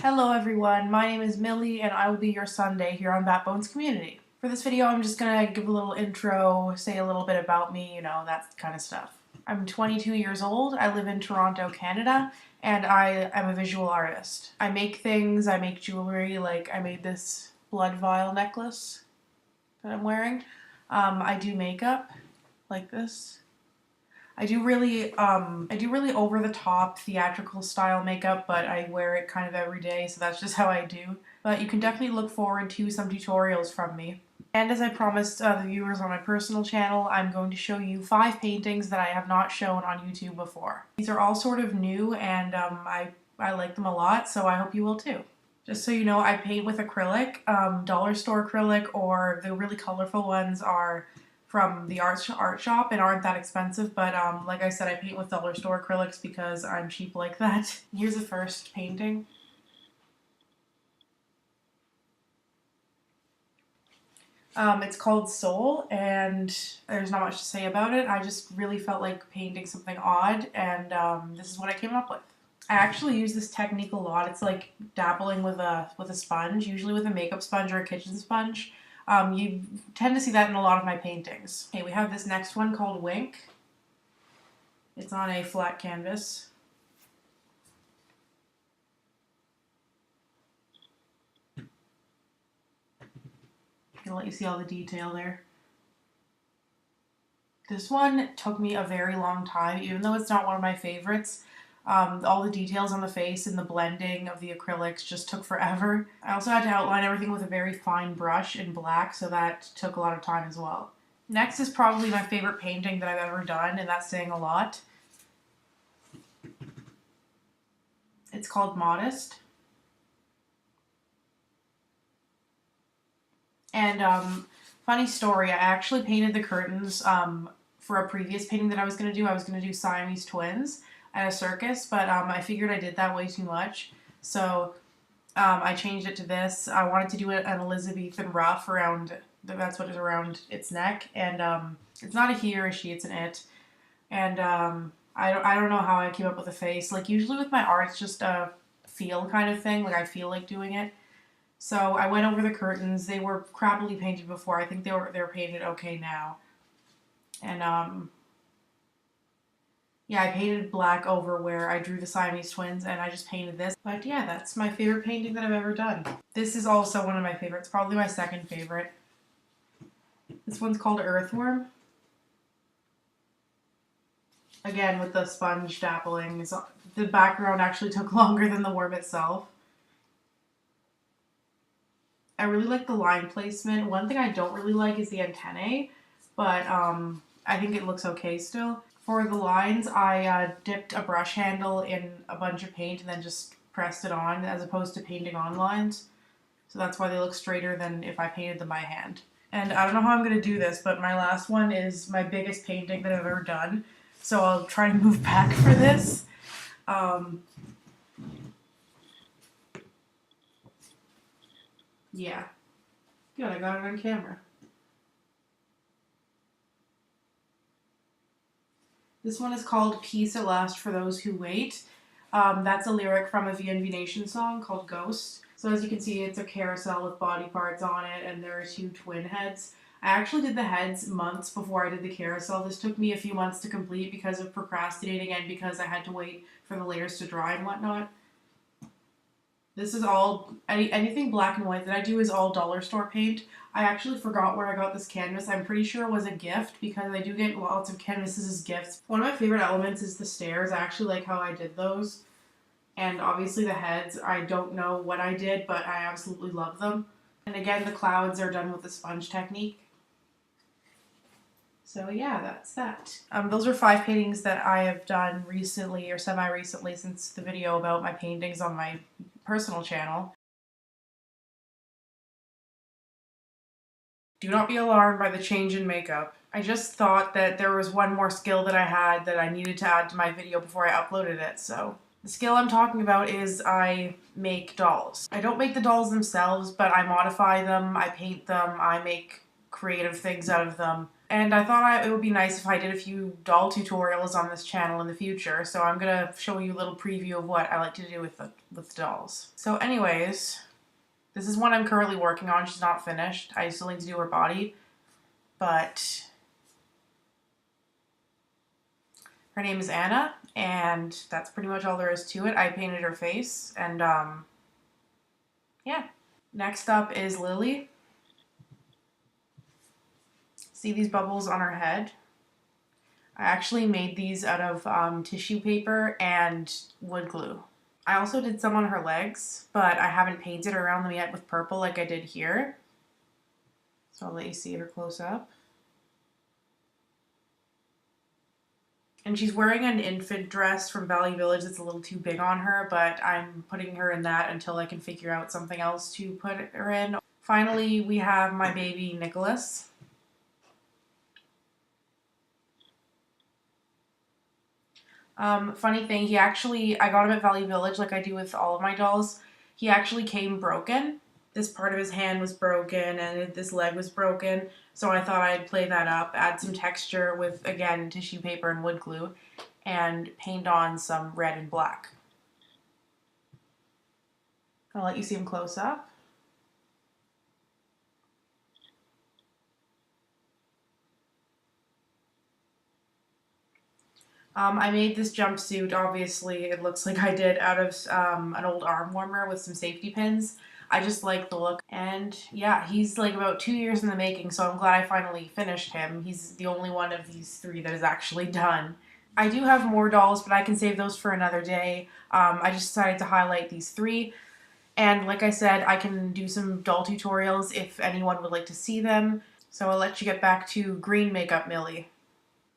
Hello everyone, my name is Millie and I will be your Sunday here on Batbones Community. For this video I'm just gonna give a little intro, say a little bit about me, you know, that kind of stuff. I'm 22 years old, I live in Toronto, Canada, and I am a visual artist. I make things, I make jewelry, like I made this blood vial necklace that I'm wearing. I do makeup, like this. I do really over the top theatrical style makeup, but I wear it kind of every day, so that's just how I do. But you can definitely look forward to some tutorials from me. And as I promised the viewers on my personal channel, I'm going to show you 5 paintings that I have not shown on YouTube before. These are all sort of new and I like them a lot, so I hope you will too. Just so you know, I paint with acrylic. Dollar store acrylic, or the really colorful ones are from the art shop and aren't that expensive, but like I said, I paint with dollar store acrylics because I'm cheap like that. Here's the first painting. It's called Soul, and there's not much to say about it. I just really felt like painting something odd, and this is what I came up with. I actually use this technique a lot. It's like dabbling with a sponge, usually with a makeup sponge or a kitchen sponge. You tend to see that in a lot of my paintings. Okay, we have this next one called Wink. It's on a flat canvas. I'll let you see all the detail there. This one took me a very long time, even though it's not one of my favorites. All the details on the face and the blending of the acrylics just took forever. I also had to outline everything with a very fine brush in black, so that took a lot of time as well. Next is probably my favorite painting that I've ever done, and that's saying a lot. It's called Modest. And funny story, I actually painted the curtains for a previous painting that I was going to do. I was going to do Siamese twins at a circus, but I figured I did that way too much, so I changed it to this. I wanted to do an Elizabethan ruff around, that's what is around its neck, and it's not a he or a she, it's an it, and I don't know how I came up with a face. Like, usually with my art, it's just a feel kind of thing, like I feel like doing it. So I went over the curtains. They were crappily painted before. I think they're painted okay now, and yeah, I painted black over where I drew the Siamese twins, and I just painted this. But yeah, that's my favorite painting that I've ever done. This is also one of my favorites, probably my second favorite. This one's called Earthworm. Again, with the sponge dappling. The background actually took longer than the worm itself. I really like the line placement. One thing I don't really like is the antennae, but I think it looks okay still. For the lines, I dipped a brush handle in a bunch of paint and then just pressed it on, as opposed to painting on lines. So that's why they look straighter than if I painted them by hand. And I don't know how I'm going to do this, but my last one is my biggest painting that I've ever done. So I'll try to move back for this. Yeah. Good, I got it on camera. This one is called Peace at Last for Those Who Wait. That's a lyric from a VNV Nation song called Ghost. So as you can see, it's a carousel with body parts on it, and there are 2 twin heads. I actually did the heads months before I did the carousel. This took me a few months to complete because of procrastinating and because I had to wait for the layers to dry and whatnot. This is all, anything black and white that I do is all dollar store paint. I actually forgot where I got this canvas. I'm pretty sure it was a gift because I do get lots of canvases as gifts. One of my favorite elements is the stairs. I actually like how I did those. And obviously the heads, I don't know what I did, but I absolutely love them. And again, the clouds are done with the sponge technique. So yeah, that's that. Those are 5 paintings that I have done recently or semi-recently since the video about my paintings on my personal channel. Do not be alarmed by the change in makeup. I just thought that there was one more skill that I had that I needed to add to my video before I uploaded it, so. The skill I'm talking about is I make dolls. I don't make the dolls themselves, but I modify them, I paint them, I make creative things out of them. And I thought it would be nice if I did a few doll tutorials on this channel in the future, so I'm gonna show you a little preview of what I like to do with with dolls. So anyways, this is one I'm currently working on. She's not finished. I still need to do her body, but her name is Anna, and that's pretty much all there is to it. I painted her face, and yeah. Next up is Lily. See these bubbles on her head? I actually made these out of tissue paper and wood glue. I also did some on her legs, but I haven't painted around them yet with purple like I did here. So I'll let you see her close up. And she's wearing an infant dress from Valley Village that's a little too big on her, but I'm putting her in that until I can figure out something else to put her in. Finally, we have my baby Nicholas. Funny thing, I got him at Valley Village like I do with all of my dolls. He actually came broken. This part of his hand was broken and this leg was broken. So I thought I'd play that up, add some texture with, again, tissue paper and wood glue, and paint on some red and black. I'll let you see him close up. I made this jumpsuit, obviously, it looks like I did, out of an old arm warmer with some safety pins. I just like the look. And yeah, he's like about 2 years in the making, so I'm glad I finally finished him. He's the only one of these three that is actually done. I do have more dolls, but I can save those for another day. I just decided to highlight these three. And like I said, I can do some doll tutorials if anyone would like to see them. So I'll let you get back to green makeup Mili.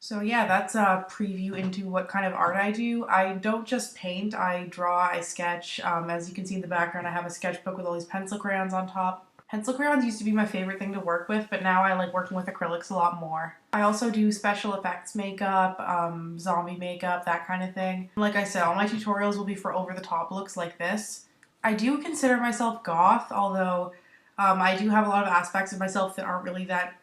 So yeah, that's a preview into what kind of art I do. I don't just paint, I draw, I sketch. As you can see in the background, I have a sketchbook with all these pencil crayons on top. Pencil crayons used to be my favorite thing to work with, but now I like working with acrylics a lot more. I also do special effects makeup, zombie makeup, that kind of thing. Like I said, all my tutorials will be for over-the-top looks like this. I do consider myself goth, although I do have a lot of aspects of myself that aren't really that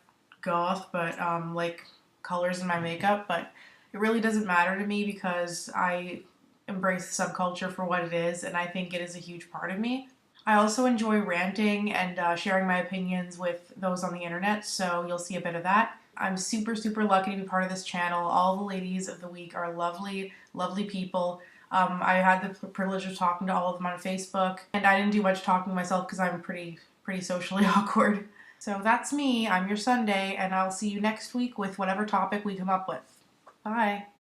goth, but like colors in my makeup, but it really doesn't matter to me because I embrace the subculture for what it is, and I think it is a huge part of me. I also enjoy ranting and sharing my opinions with those on the internet, so you'll see a bit of that. I'm super, super lucky to be part of this channel. All the ladies of the week are lovely, lovely people. I had the privilege of talking to all of them on Facebook, and I didn't do much talking myself because I'm pretty socially awkward. So that's me. I'm your Sunday, and I'll see you next week with whatever topic we come up with. Bye.